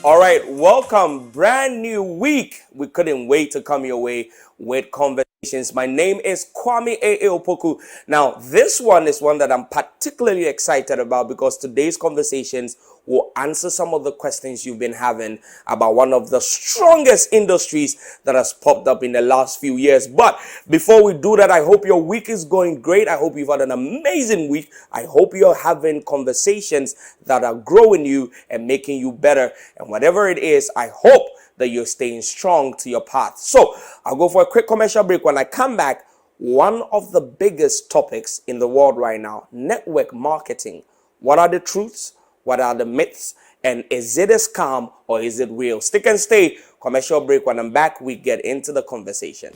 All right, welcome. Brand new week. We couldn't wait to come your way with conversations. My name is Kwame A.A Opoku. Now, this one is one that I'm particularly excited about because today's conversations will answer some of the questions you've been having about one of the strongest industries that has popped up in the last few years. But before we do that, I hope your week is going great. I hope you've had an amazing week. I hope you're having conversations that are growing you and making you better. And whatever it is, I hope that you're staying strong to your path. So I'll go for a quick commercial break. When I come back, one of the biggest topics in the world right now, network marketing. What are the truths? What are the myths? And is it a scam or is it real? Stick and stay. Commercial break. When I'm back, we get into the conversation.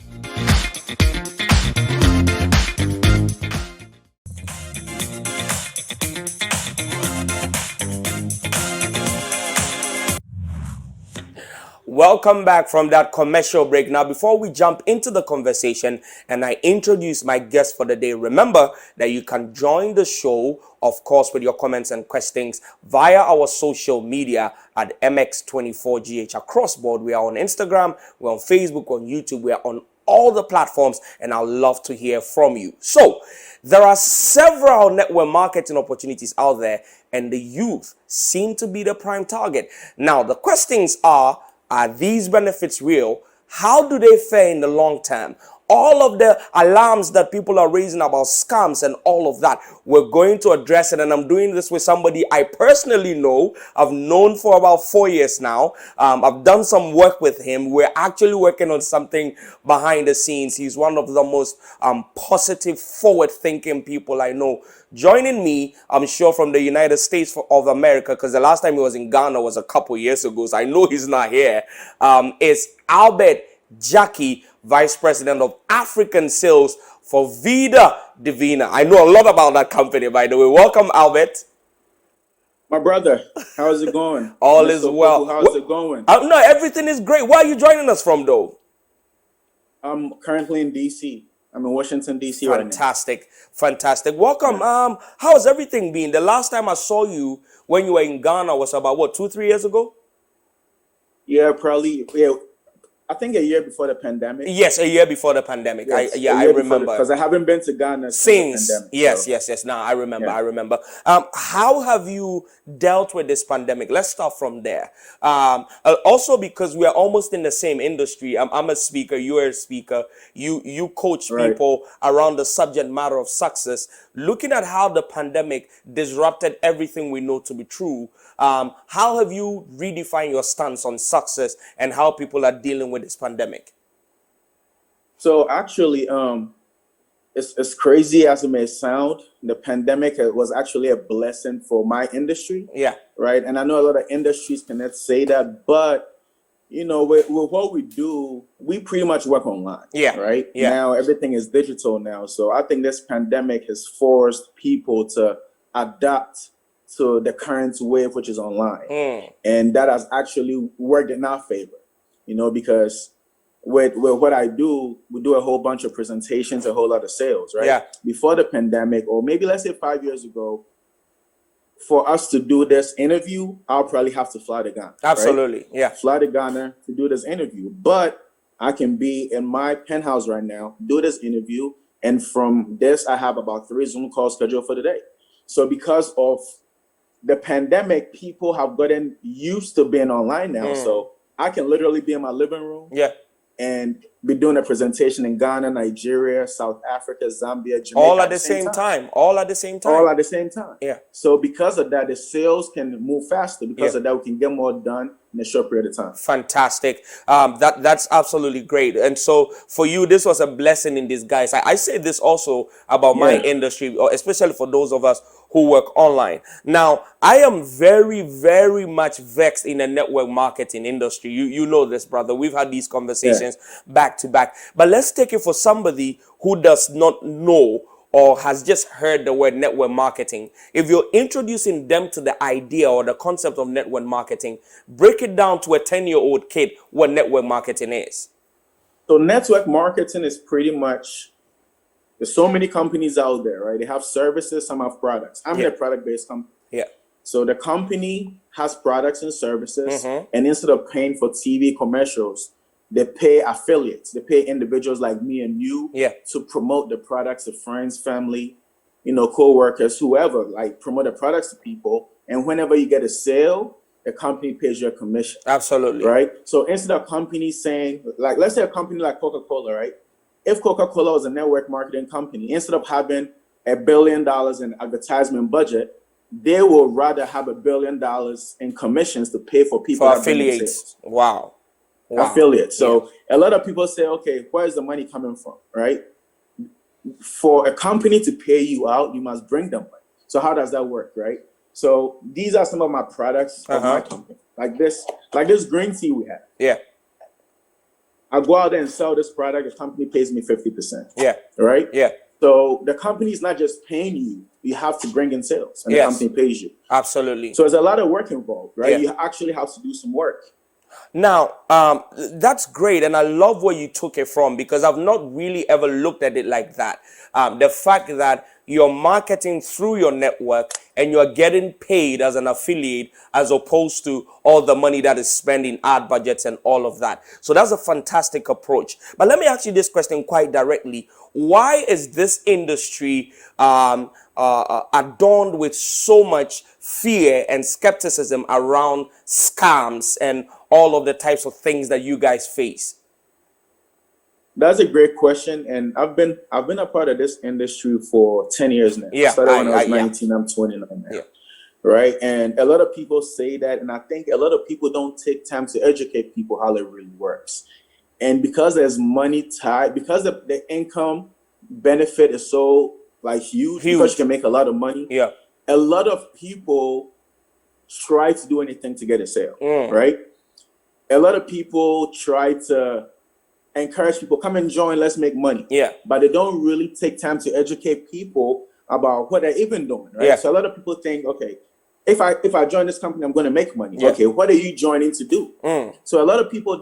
Welcome back from that commercial break. Now, before we jump into the conversation and I introduce my guest for the day, remember that you can join the show, of course, with your comments and questions via our social media at MX24GH across board. We are on Instagram, we're on Facebook, on YouTube, we're on all the platforms, and I'd love to hear from you. So, there are several network marketing opportunities out there, and the youth seem to be the prime target. Now, the questions are these benefits real? How do they fare in the long term? All of the alarms that people are raising about scams and all of that, we're going to address it. And I'm doing this with somebody I personally know. I've known for about 4 years now. I've done some work with him. We're actually working on something behind the scenes. He's one of the most positive, forward-thinking people I know. Joining me, I'm sure, from the United States of America, because the last time he was in Ghana was a couple years ago, so I know he's not here, is Albert Jackie, Vice President of African Sales for Vida Divina. I know a lot about that company, by the way. Welcome, Albert. My brother, how's it going? All is well. How's it going? No, everything is great. Where are you joining us from, though? I'm currently in D.C. I'm in Washington, D.C. right now. Fantastic. Welcome. How's everything been? The last time I saw you when you were in Ghana was about, what, 2-3 years ago? Yeah, probably. Yeah, I think a year before the pandemic. Yes, a year before the pandemic. Yes, I remember. Because I haven't been to Ghana since the pandemic. Yes. Now I remember. Yeah. I remember. How have you dealt with this pandemic? Let's start from there. Also, because we are almost in the same industry. I'm a speaker. You're a speaker. You coach people around the subject matter of success. Looking at how the pandemic disrupted everything we know to be true. How have you redefined your stance on success and how people are dealing with this pandemic? So actually, it's crazy as it may sound. The pandemic was actually a blessing for my industry. Yeah. Right. And I know a lot of industries cannot say that, but you know, with what we do, we pretty much work online. Yeah. Right. Yeah. Now everything is digital now. So I think this pandemic has forced people to adapt to the current wave, which is online. And that has actually worked in our favor, you know, because with what I do, we do a whole bunch of presentations, a whole lot of sales, right? Yeah. Before the pandemic, or maybe let's say 5 years ago, for us to do this interview, I'll probably have to fly to Ghana. Absolutely. Right? Yeah. Fly to Ghana to do this interview. But I can be in my penthouse right now, do this interview. And from this, I have about 3 Zoom calls scheduled for the day. So because of the pandemic, people have gotten used to being online now. So I can literally be in my living room and be doing a presentation in Ghana, Nigeria, South Africa, Zambia, Jamaica. All at the same time. All at the same time. Yeah. So because of that, the sales can move faster. Because of that, we can get more done in a short period of time. Fantastic. That's absolutely great. And so for you, this was a blessing in disguise. I say this also about my industry, especially for those of us who work online. Now, I am very, very much vexed in the network marketing industry. You know this, brother. We've had these Yeah. conversations back to back. But let's take it for somebody who does not know or has just heard the word network marketing. If you're introducing them to the idea or the concept of network marketing, break it down to a 10-year-old kid what network marketing is. So network marketing is pretty much, there's so many companies out there, right? They have services, some have products. I'm in Yeah. a product-based company. Yeah. So the company has products and services, Mm-hmm. and instead of paying for TV commercials, they pay affiliates. They pay individuals like me and you Yeah. to promote the products to friends, family, co-workers, whoever, like promote the products to people. And whenever you get a sale, the company pays you a commission, Absolutely. right? So instead of companies saying, like, let's say a company like Coca-Cola, right? If Coca-Cola was a network marketing company, instead of having $1 billion in advertisement budget, they will rather have $1 billion in commissions to pay for people For that bring in affiliates. sales. Wow. Affiliates. Yeah. So a lot of people say, okay, where's the money coming from, right? For a company to pay you out, you must bring them money. So how does that work, right? So these are some of my products of my company, like this green tea we have. Yeah. I go out there and sell this product. The company pays me 50%. Yeah. Right? Yeah. So the company is not just paying you; you have to bring in sales, and the Yes. company pays you. Absolutely. So there's a lot of work involved, right? Yeah. You actually have to do some work. Now, that's great, and I love where you took it from because I've not really ever looked at it like that. The fact that you're marketing through your network and you're getting paid as an affiliate as opposed to all the money that is spent in ad budgets and all of that. So that's a fantastic approach. But let me ask you this question quite directly. Why is this industry adorned with so much fear and skepticism around scams and all of the types of things that you guys face? That's a great question, and I've been a part of this industry for 10 years now. Yeah, I started when I was yeah. 19. I'm 29 now. Yeah. Right? And a lot of people say that, and I think a lot of people don't take time to educate people how it really works. And because there's money tied, because the income benefit is so huge, because you can make a lot of money. Yeah. A lot of people try to do anything to get a sale, right? A lot of people try to encourage people, come and join, let's make money. Yeah. But they don't really take time to educate people about what they're even doing, right? Yeah. So a lot of people think, okay, if I join this company, I'm going to make money. Yeah. Okay, what are you joining to do? So a lot of people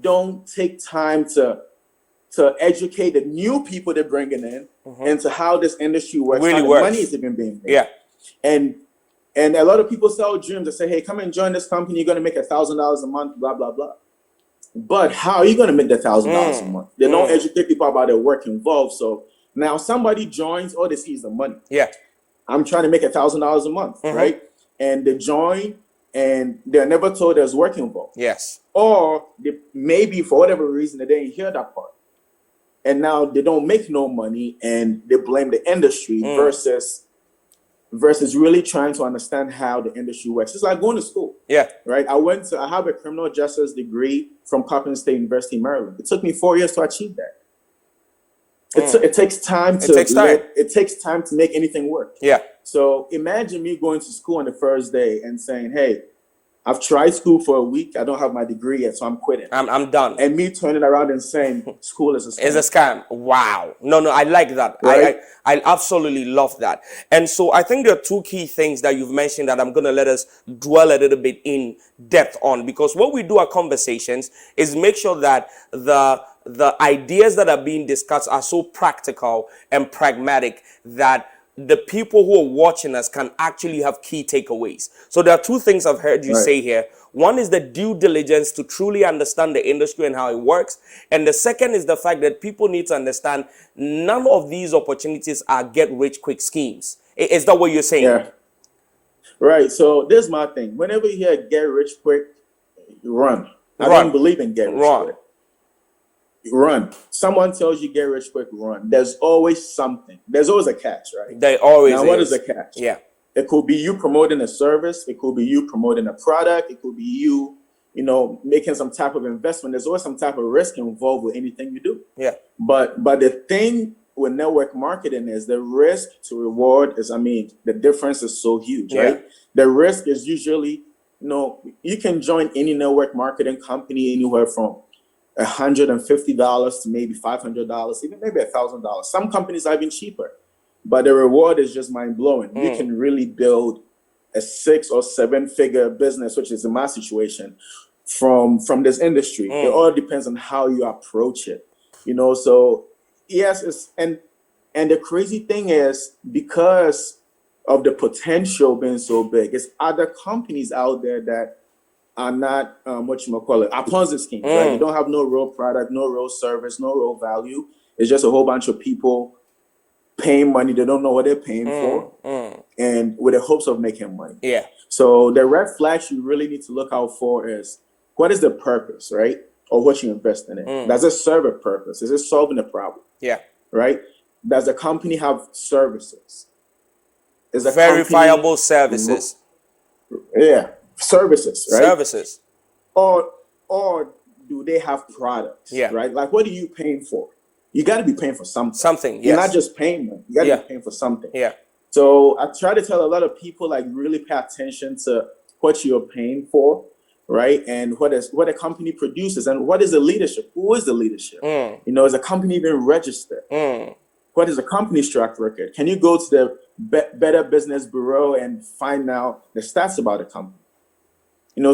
don't take time to educate the new people they're bringing in into how this industry works, Really how works. the money is even being made. Yeah. And a lot of people sell dreams and say, hey, come and join this company, you're going to make $1,000 a month, blah, blah, blah. But how are you going to make that $1,000 a month? They don't educate people about the work involved. So now somebody joins, all they see is the money. Yeah. I'm trying to make $1,000 a month, right? And they join and they're never told there's work involved. Yes. Or they, maybe for whatever reason, they didn't hear that part. And now they don't make no money and they blame the industry versus really trying to understand how the industry works. It's like going to school. Yeah. Right? I have a criminal justice degree from Coppin State University, Maryland. It took me 4 years to achieve that. It takes time it takes time to make anything work. Yeah. So imagine me going to school on the first day and saying, hey, I've tried school for a week. I don't have my degree yet, so I'm quitting. I'm done. And me turning around and saying school is a scam. It's a scam. Wow. No, I like that. Right? I absolutely love that. And so I think there are two key things that you've mentioned that I'm going to let us dwell a little bit in depth on, because what we do at Conversations is make sure that the ideas that are being discussed are so practical and pragmatic that the people who are watching us can actually have key takeaways. So there are two things I've heard you say here. One is the due diligence to truly understand the industry and how it works. And the second is the fact that people need to understand none of these opportunities are get rich quick schemes. Is that what you're saying? Yeah. Right. So this is my thing. Whenever you hear get rich quick, run. I don't believe in get rich quick. Run. Someone tells you get rich quick, run. There's always something. There's always a catch, right? There always is. Now, what is a catch? Yeah. It could be you promoting a service. It could be you promoting a product. It could be you, making some type of investment. There's always some type of risk involved with anything you do. Yeah. But the thing with network marketing is the risk to reward is, I mean, the difference is so huge, Yeah. right? The risk is usually, you can join any network marketing company anywhere from $150 to maybe $500, even maybe $1,000. Some companies are even cheaper, but the reward is just mind blowing. You can really build a 6 or 7 figure business, which is in my situation, from this industry. It all depends on how you approach it, So yes, and the crazy thing is, because of the potential being so big, it's other companies out there that are not what you might call it, are Ponzi schemes, right? They don't have no real product, no real service, no real value. It's just a whole bunch of people paying money. They don't know what they're paying for, and with the hopes of making money. Yeah. So the red flags you really need to look out for is, what is the purpose, right? Or what you're investing in. Does it serve a purpose? Is it solving a problem? Yeah. Right? Does the company have services? Is a Verifiable company, services. yeah, services, right? Services. Or do they have products? Yeah. Right? Like, what are you paying for? You got to be paying for something. Something, yes. You're not just paying them. You got to Yeah. be paying for something. Yeah. So I try to tell a lot of people, like, really pay attention to what you're paying for, right? And what a company produces, and what is the leadership? Who is the leadership? Is a company even registered? What is the company's track record? Can you go to the Better Business Bureau and find out the stats about the company?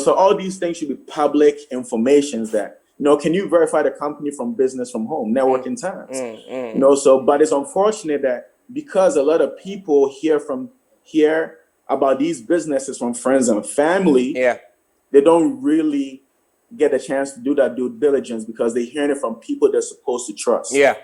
So all these things should be public informations that, can you verify the company from business from home, networking times? But it's unfortunate that because a lot of people hear about these businesses from friends and family, they don't really get a chance to do that due diligence because they're hearing it from people they're supposed to trust. Yeah.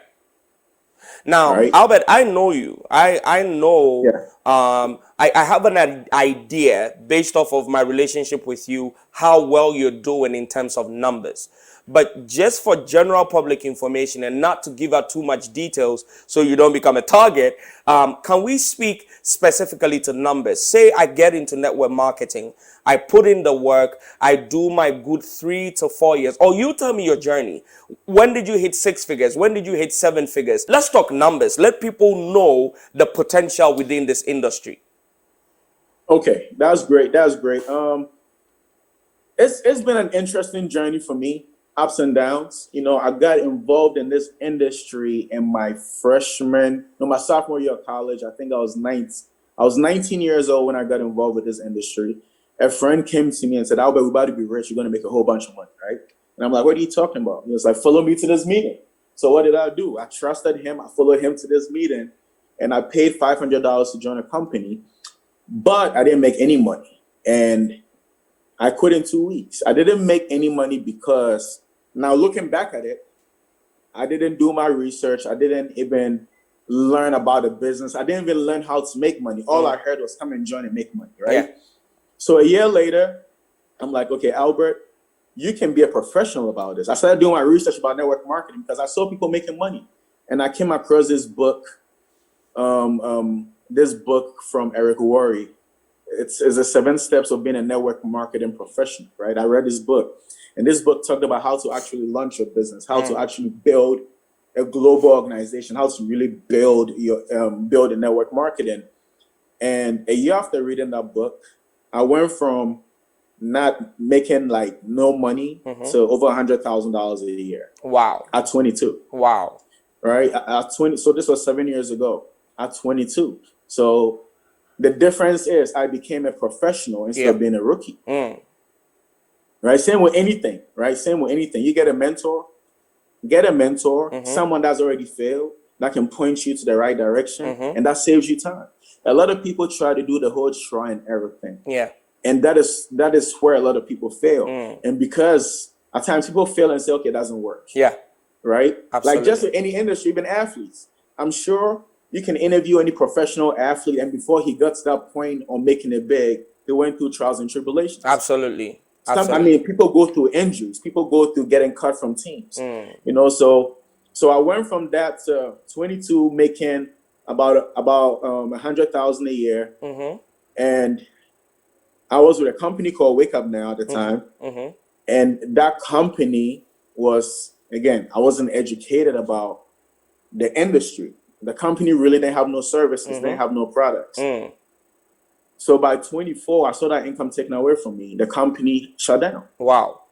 Now, right? Albert, I know you. I know. Yeah. I have an idea based off of my relationship with you, how well you're doing in terms of numbers. But just for general public information and not to give out too much details so you don't become a target, can we speak specifically to numbers? Say I get into network marketing, I put in the work, I do my good 3 to 4 years. Or you tell me your journey. When did you hit 6 figures? When did you hit 7 figures? Let's talk numbers. Let people know the potential within this industry. Okay, that's great. That's great. It's been an interesting journey for me, ups and downs. I got involved in this industry in my my sophomore year of college. I think I was 19 years old when I got involved with this industry. A friend came to me and said, "Albert, we're about to be rich. You're going to make a whole bunch of money, right?" And I'm like, "What are you talking about?" He was like, "Follow me to this meeting." So what did I do? I trusted him. I followed him to this meeting, and I paid $500 to join a company, but I didn't make any money. And I quit in 2 weeks. I didn't make any money because, now looking back at it, I didn't do my research. I didn't even learn about the business. I didn't even learn how to make money. All I heard was come and join and make money, right? Yeah. So a year later, I'm like, okay, Albert, you can be a professional about this. I started doing my research about network marketing because I saw people making money. And I came across this book from Eric Worre. It's the 7 steps of being a network marketing professional, right? I read this book, and this book talked about how to actually launch your business, how to actually build a global organization, how to really build a network marketing. And a year after reading that book, I went from not making like no money to over $100,000 a year. Wow. At 22. Wow. Right? At 20. So this was 7 years ago. At 22. So the difference is I became a professional instead of being a rookie. Right? Same with anything. Right? Same with anything. You get a mentor. Someone that's already failed that can point you to the right direction, and that saves you time. A lot of people try to do the whole try and error thing. Yeah. And that is where a lot of people fail. And because at times people fail and say, okay, it doesn't work. Yeah. Right? Absolutely. Like just in any industry, even athletes. I'm sure you can interview any professional athlete, and before he got to that point on making it big, he went through trials and tribulations. Absolutely. I mean, people go through injuries. People go through getting cut from teams. So I went from that to 22, making about 100,000 a year, and I was with a company called Wake Up Now at the time, and that company was, again, I wasn't educated about the industry. The company really didn't have no services, didn't have no products. So by 24, I saw that income taken away from me. The company shut down. Wow.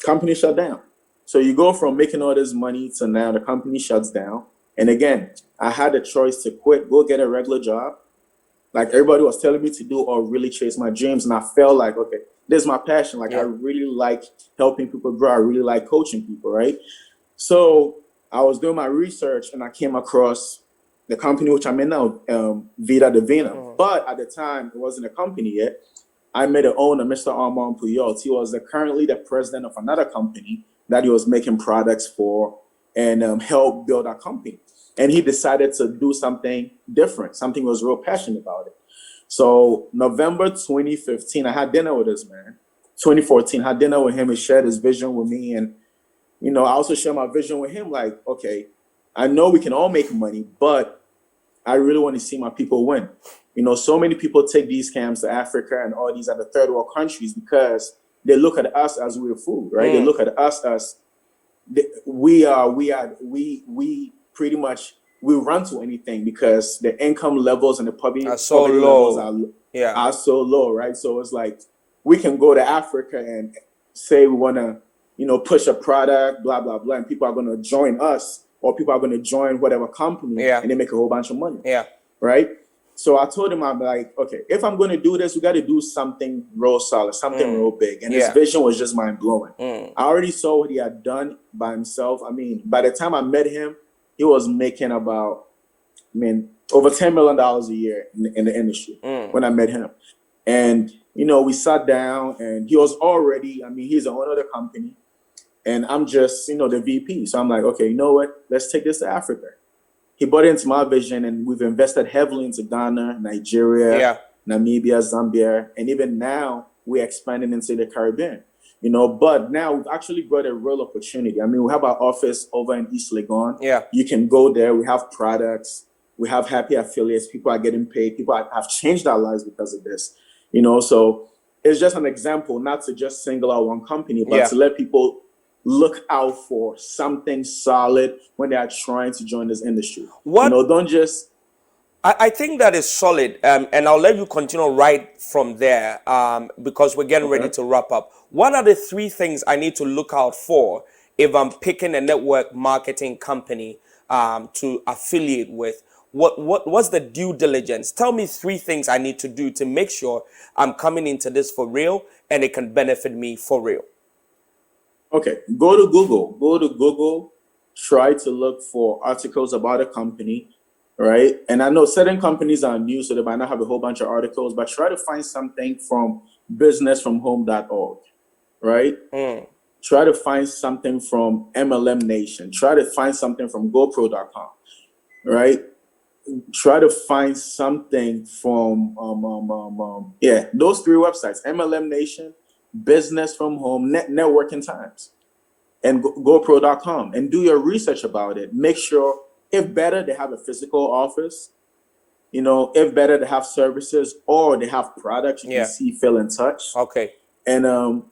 Company shut down. So you go from making all this money to now the company shuts down. And again, I had a choice to quit, go get a regular job, like everybody was telling me to do, or really chase my dreams. And I felt like, okay, this is my passion. Like I really like helping people grow. I really like coaching people, right? So I was doing my research and I came across the company which I'm in now, Vida Divina. But at the time, it wasn't a company yet. I met the owner, Mr. Armand Puyol. He was currently the president of another company that he was making products for and helped build a company. And he decided to do something different, something he was real passionate about it. So November 2015, I had dinner with this man. 2014, I had dinner with him. He shared his vision with me. And, I also shared my vision with him. Like, okay, I know we can all make money, but I really want to see my people win. So many people take these scams to Africa and all these other third world countries because they look at us as we're food, right? They look at us as we pretty much, we run to anything because the income levels and the poverty levels are so low, right? So it's like we can go to Africa and say we want to, push a product, blah, blah, blah, and people are going to join us, or people are going to join whatever company and they make a whole bunch of money. Right? So I told him, I'm like, okay, if I'm going to do this, we got to do something real solid, something real big. And his vision was just mind blowing. I already saw what he had done by himself. I mean, by the time I met him, he was making about, over $10 million a year in the industry when I met him. And, we sat down and he was already, he's the owner of the company. And I'm just, the VP. So I'm like, okay, you know what? Let's take this to Africa. He bought into my vision, and we've invested heavily into Ghana, Nigeria, Namibia, Zambia, and even now we're expanding into the Caribbean. But now we've actually brought a real opportunity. We have our office over in East Legon. You can go there. We have products. We have happy affiliates. People are getting paid. People have changed our lives because of this. So it's just an example, not to just single out one company, but to let people look out for something solid when they are trying to join this industry. Don't just... I think that is solid, and I'll let you continue right from there because we're getting ready to wrap up. What are the 3 things I need to look out for if I'm picking a network marketing company to affiliate with? What's the due diligence? Tell me 3 things I need to do to make sure I'm coming into this for real and it can benefit me for real. Okay, go to Google, try to look for articles about a company, right? And I know certain companies are new, so they might not have a whole bunch of articles, but try to find something from businessfromhome.org, right? Try to find something from MLM Nation. Try to find something from GoPro.com, right? Try to find something from, those 3 websites, MLM Nation, Business from Home, Networking Times, and GoPro.com, and do your research about it. Make sure, if better, they have a physical office, if better, they have services or they have products you can see, feel, and touch. Okay. And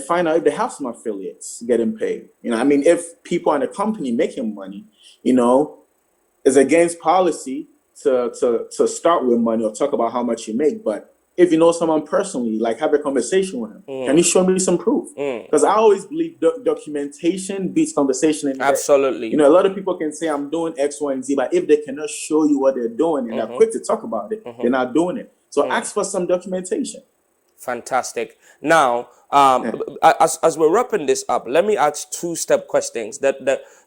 find out if they have some affiliates getting paid. If people in the company making money, it's against policy to start with money or talk about how much you make, but if you know someone personally, like have a conversation with him. Can you show me some proof? Because I always believe documentation beats conversation. Absolutely. A lot of people can say I'm doing X, Y, and Z, but if they cannot show you what they're doing and they're quick to talk about it, they're not doing it. So ask for some documentation. Fantastic. Now, as we're wrapping this up, let me ask 2-step questions.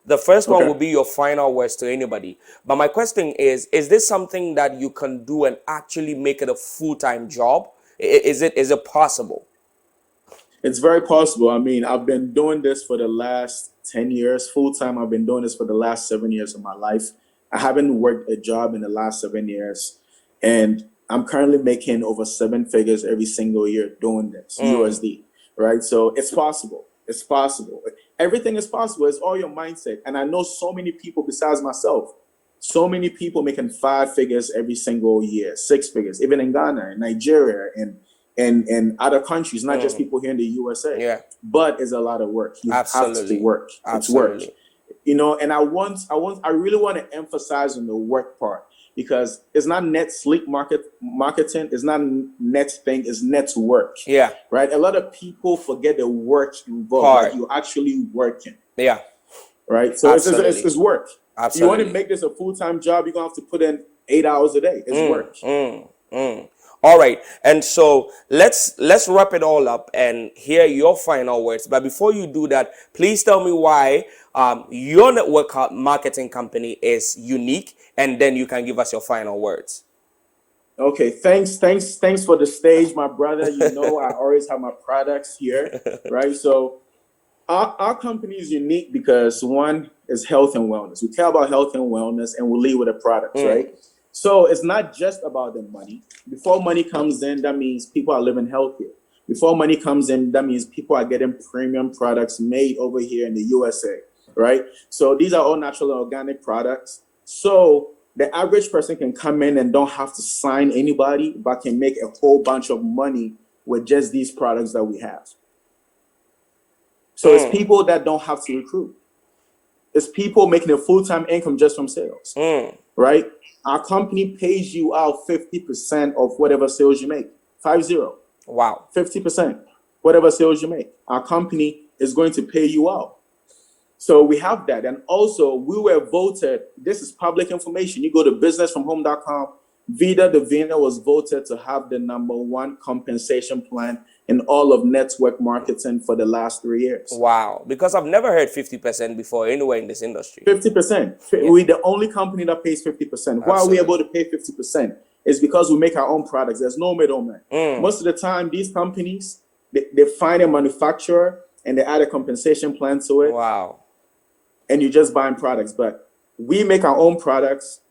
The first one will be your final words to anybody. But my question is this something that you can do and actually make it a full-time job? Is it possible? It's very possible. I've been doing this for the last 10 years full-time. I've been doing this for the last 7 years of my life. I haven't worked a job in the last 7 years. And I'm currently making over 7 figures every single year doing this, USD, right? So it's possible. It's possible. Everything is possible. It's all your mindset. And I know so many people besides myself, so many people making 5 figures every single year, 6 figures, even in Ghana, in Nigeria, and other countries, not just people here in the USA. But it's a lot of work. You have to work. It's work. And I really want to emphasize on the work part, because it's not net sleep marketing, it's not net thing, it's network. Yeah. Right. A lot of people forget the work involved, like Part. you're actually working. Yeah. Right. So Absolutely. it's work. You want to Absolutely. make this a full-time job, you're gonna have to put in 8 hours a day. It's work. All right, and so let's wrap it all up and hear your final words. But before you do that, please tell me why your network marketing company is unique, and then you can give us your final words. Okay, thanks for the stage, my brother. I always have my products here, right? So our company is unique because one is health and wellness. We care about health and wellness, and we lead with the products, right? So it's not just about the money. Before money comes in, that means people are living healthier. Before money comes in, that means people are getting premium products made over here in the USA, right? So these are all natural and organic products. So the average person can come in and don't have to sign anybody, but can make a whole bunch of money with just these products that we have. So it's people that don't have to recruit. It's people making a full-time income just from sales, right? Our company pays you out 50% of whatever sales you make. 50. Wow. 50%. Whatever sales you make, our company is going to pay you out. So we have that. And also, we were voted, this is public information. You go to businessfromhome.com. Vida Divina was voted to have the #1 compensation plan in all of network marketing for the last 3 years. Wow. Because I've never heard 50% before anywhere in this industry. 50%. Yeah. We're the only company that pays 50%. Why are we able to pay 50%? It's because we make our own products. There's no middleman. Most of the time, these companies, they find a manufacturer and they add a compensation plan to it. Wow. And you're just buying products. But we make our own products.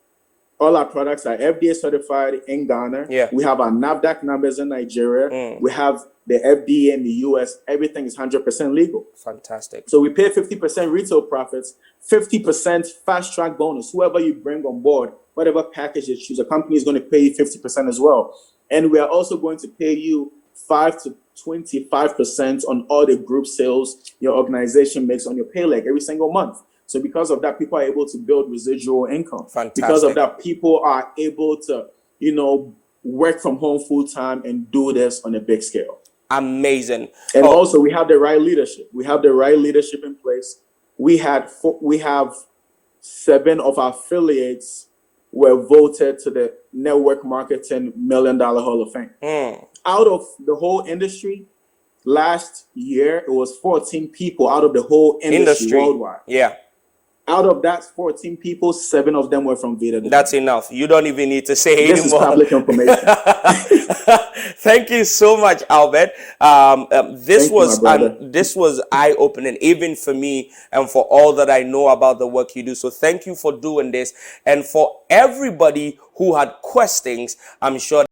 All our products are FDA certified in Ghana. Yeah. We have our NAFDAC numbers in Nigeria. We have the FDA in the US. Everything is 100% legal. Fantastic. So we pay 50% retail profits, 50% fast track bonus. Whoever you bring on board, whatever package you choose, a company is going to pay you 50% as well. And we are also going to pay you 5 to 25% on all the group sales your organization makes on your pay leg every single month. So because of that, people are able to build residual income. Fantastic. Because of that, people are able to, work from home full time and do this on a big scale. Amazing. And also, we have the right leadership. We have the right leadership in place. We have 7 of our affiliates were voted to the Network Marketing $1 Million Hall of Fame. Out of the whole industry, last year it was 14 people out of the whole industry worldwide. Yeah. Out of that 14 people, 7 of them were from Vida. That's enough. You don't even need to say this anymore. This is public information. Thank you so much, Albert. This was eye-opening, even for me and for all that I know about the work you do. So thank you for doing this. And for everybody who had questions, I'm sure